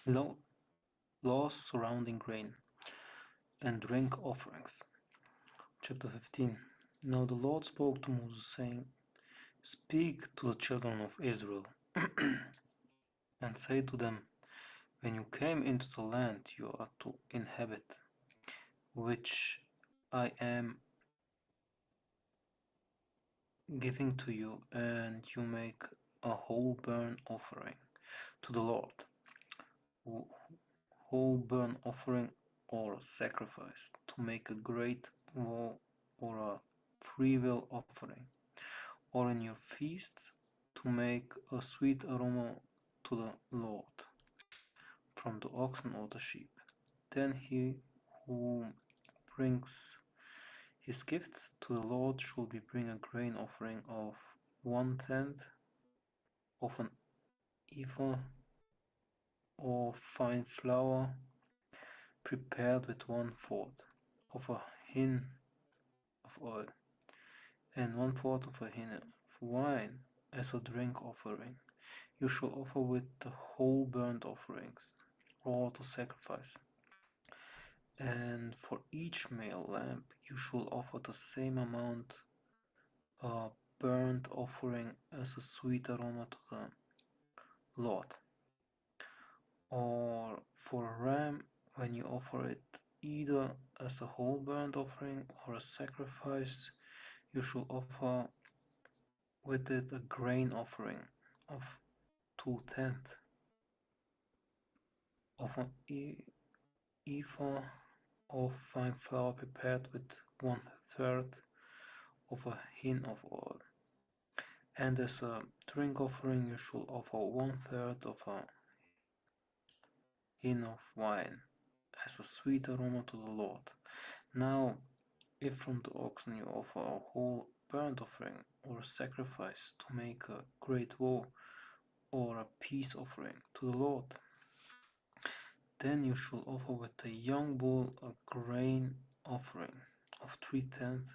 Laws surrounding grain and drink offerings. Chapter 15. Now the Lord spoke to Moses, saying, Speak to the children of Israel, and say to them, When you came into the land you are to inhabit, which I am giving to you, and you make a whole burnt offering to the Lord, whole burnt offering or sacrifice, to make a great vow or a freewill offering, or in your feasts to make a sweet aroma to the Lord from the oxen or the sheep. Then he who brings his gifts to the Lord shall bring a grain offering of 1/10 of an ephah of fine flour prepared with 1/4 of a hin of oil and 1/4 of a hin of wine as a drink offering. You shall offer with the whole burnt offerings or the sacrifice. And for each male lamb you shall offer the same amount of burnt offering as a sweet aroma to the Lord. Or for a ram, when you offer it either as a whole burnt offering or a sacrifice, you shall offer with it a grain offering of 2/10 of an ephah of fine flour prepared with 1/3 of a hin of oil. And as a drink offering you shall offer 1/3 of a hin of wine as a sweet aroma to the Lord. Now, if from the oxen you offer a whole burnt offering or a sacrifice to make a great vow or a peace offering to the Lord, then you shall offer with the young bull a grain offering of 3/10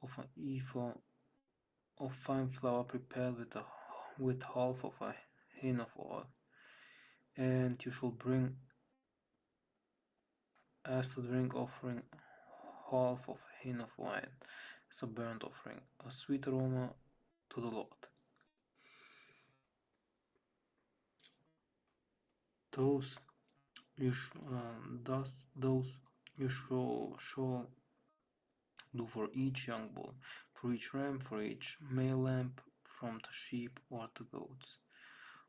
of an ephah of fine flour prepared with half of a hin of oil. And you shall bring as the drink offering half of a hin of wine as a burnt offering, a sweet aroma to the Lord. Those you shall do for each young bull, for each ram, for each male lamb from the sheep or the goats,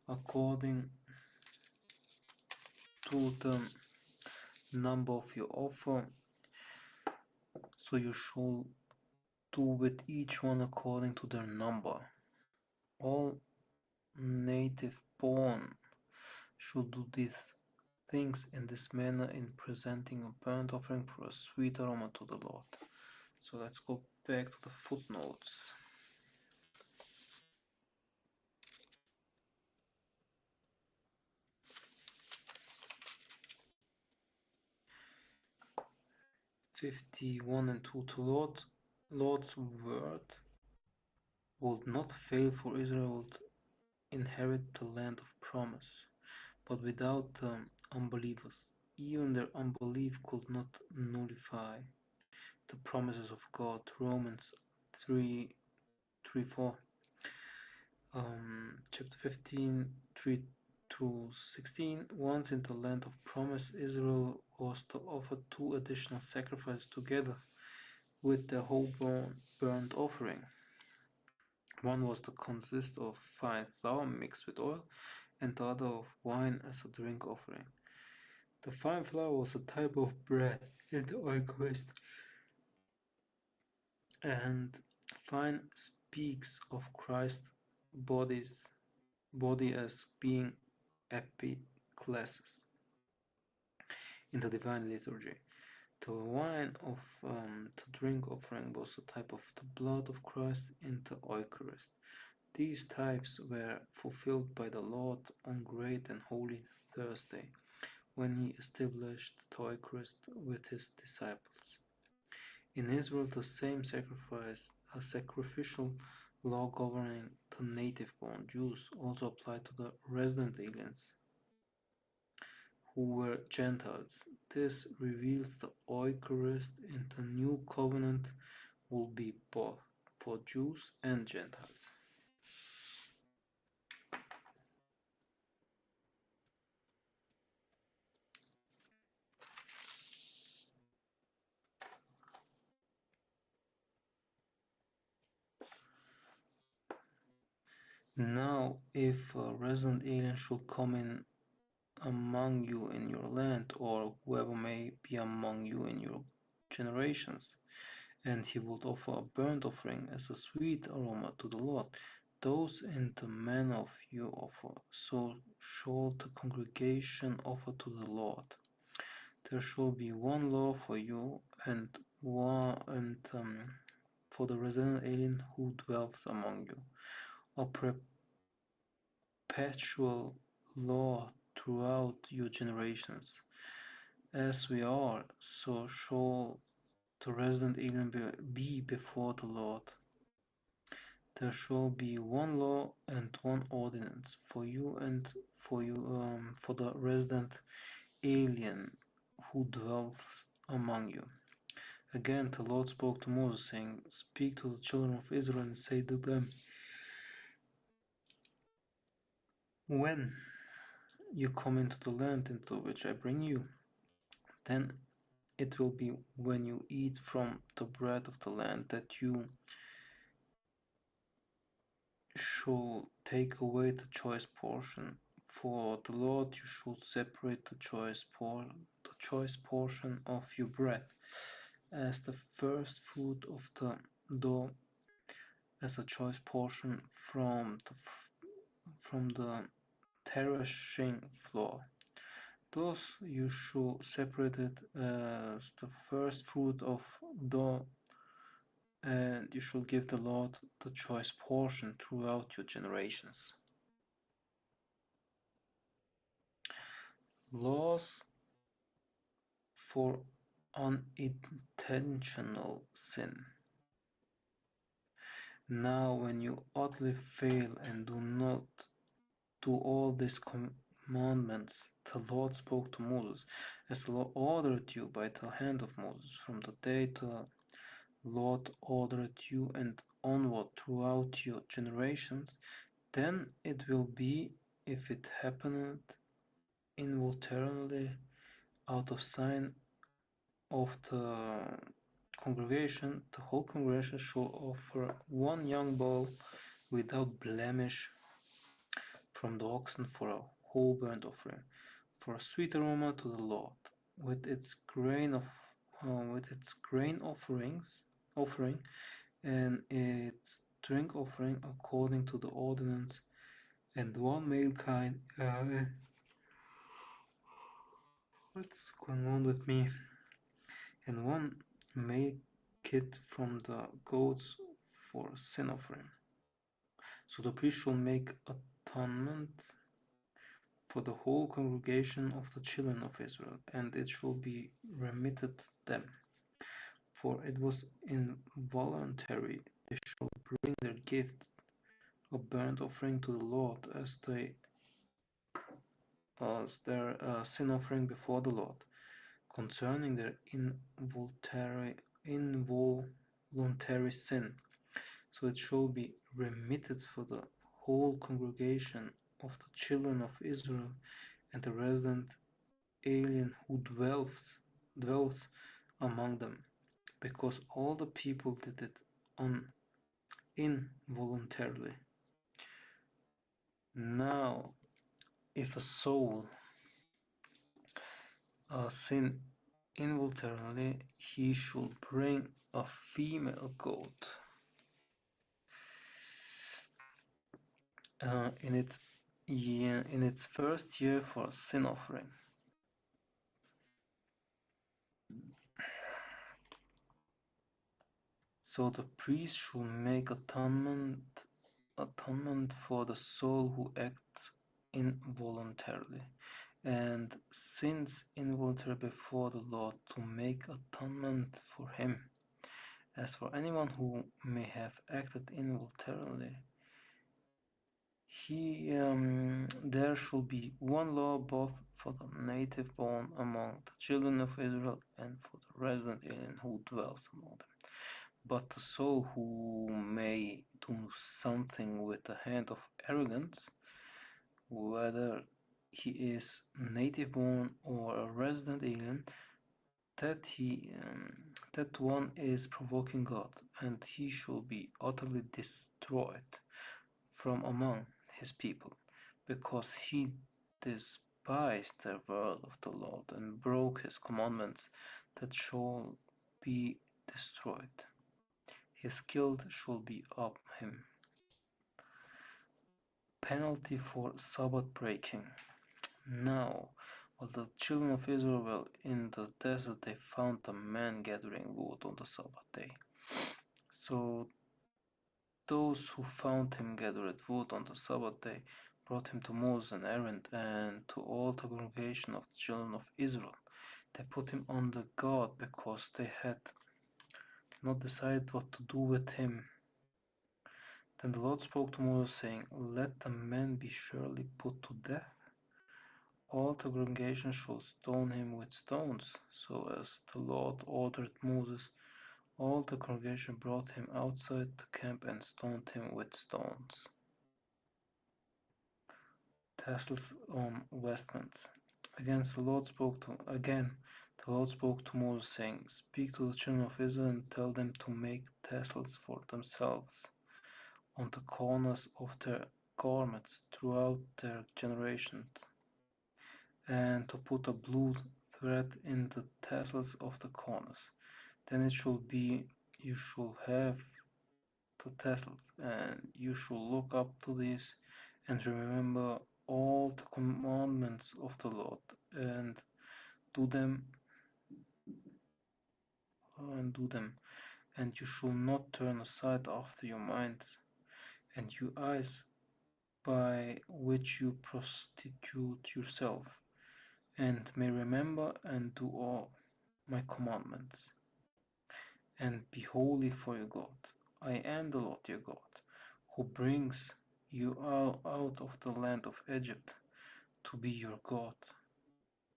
according to the number of your offer. So you shall do with each one according to their number. All native born should do these things in this manner in presenting a burnt offering for a sweet aroma to the Lord. So let's go back to the footnotes. (51) and 2 to Lord's word would not fail, for Israel would inherit the land of promise, but without unbelievers, even their unbelief could not nullify the promises of God. Romans 3:4, chapter 15, 3-16. Once in the land of promise, Israel was to offer 2 additional sacrifices together with the whole burnt offering. One was to consist of fine flour mixed with oil, and the other of wine as a drink offering. The fine flour was a type of bread in the Old West, and fine speaks of Christ's body as being epiclesis in the divine liturgy. The wine of the drink offering was a type of the blood of Christ in the Eucharist. These types were fulfilled by the Lord on Great and Holy Thursday, when he established the Eucharist with his disciples. In Israel, the same sacrificial law governing the native-born Jews also applied to the resident aliens. who were Gentiles. This reveals the Eucharist in the new covenant will be both for Jews and Gentiles. Now, if a resident alien should come in among you in your land, or whoever may be among you in your generations, and he would offer a burnt offering as a sweet aroma to the Lord, those in the manner of you offer, so shall the congregation offer to the Lord. There shall be one law for you and for the resident alien who dwells among you, a perpetual law throughout your generations. As we are, so shall the resident alien be before the Lord. There shall be one law and one ordinance for you and for the resident alien who dwells among you. Again, the Lord spoke to Moses, saying, Speak to the children of Israel and say to them, When you come into the land into which I bring you, then it will be when you eat from the bread of the land that you shall take away the choice portion. For the Lord you shall separate the choice portion of your bread as the first fruit of the dough, as a choice portion from the threshing floor. Thus you shall separate it as the first fruit of dough, and you shall give the Lord the choice portion throughout your generations. Laws for unintentional sin. Now when you utterly fail and do not do all these commandments, the Lord spoke to Moses, as the Lord ordered you by the hand of Moses, from the day the Lord ordered you and onward throughout your generations. Then it will be, if it happened involuntarily out of sign of the congregation, the whole congregation shall offer one young bull without blemish from the oxen for a whole burnt offering, for a sweet aroma to the Lord, with its grain offering, and its drink offering according to the ordinance, and one male kind. What's going on with me? And one male kid from the goats for a sin offering. So the priest shall make atonement for the whole congregation of the children of Israel, and it shall be remitted them. For it was involuntary. They shall bring their gift of burnt offering to the Lord as their sin offering before the Lord, concerning their involuntary sin. So it shall be remitted for the whole congregation of the children of Israel and the resident alien who dwells among them, because all the people did it involuntarily. Now, if a soul sin involuntarily, he should bring a female goat in its first year for a sin offering. So the priest shall make atonement for the soul who acts involuntarily and sins involuntarily before the Lord, to make atonement for him. As for anyone who may have acted involuntarily, There shall be one law both for the native born among the children of Israel and for the resident alien who dwells among them. But the soul who may do something with the hand of arrogance, whether he is native born or a resident alien, that one is provoking God, and he shall be utterly destroyed from among his people, because he despised the word of the Lord and broke his commandments, that shall be destroyed. His guilt shall be up him. Penalty for Sabbath breaking. Now, while the children of Israel were in the desert, they found a man gathering wood on the Sabbath day. So those who found him gathered wood on the Sabbath day brought him to Moses and Aaron and to all the congregation of the children of Israel. They put him under guard because they had not decided what to do with him. Then the Lord spoke to Moses, saying, Let the man be surely put to death. All the congregation shall stone him with stones. So as the Lord ordered Moses, all the congregation brought him outside the camp and stoned him with stones. Tassels on vestments. Again the Lord spoke to Moses, saying, Speak to the children of Israel and tell them to make tassels for themselves on the corners of their garments throughout their generations, and to put a blue thread in the tassels of the corners. Then it shall be, you shall have the tassels, and you shall look up to these, and remember all the commandments of the Lord, and do them, and you shall not turn aside after your mind and your eyes, by which you prostitute yourself, and may remember and do all my commandments, and be holy for your God. I am the Lord your God, who brings you out of the land of Egypt to be your God.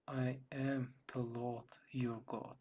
I am the Lord your God.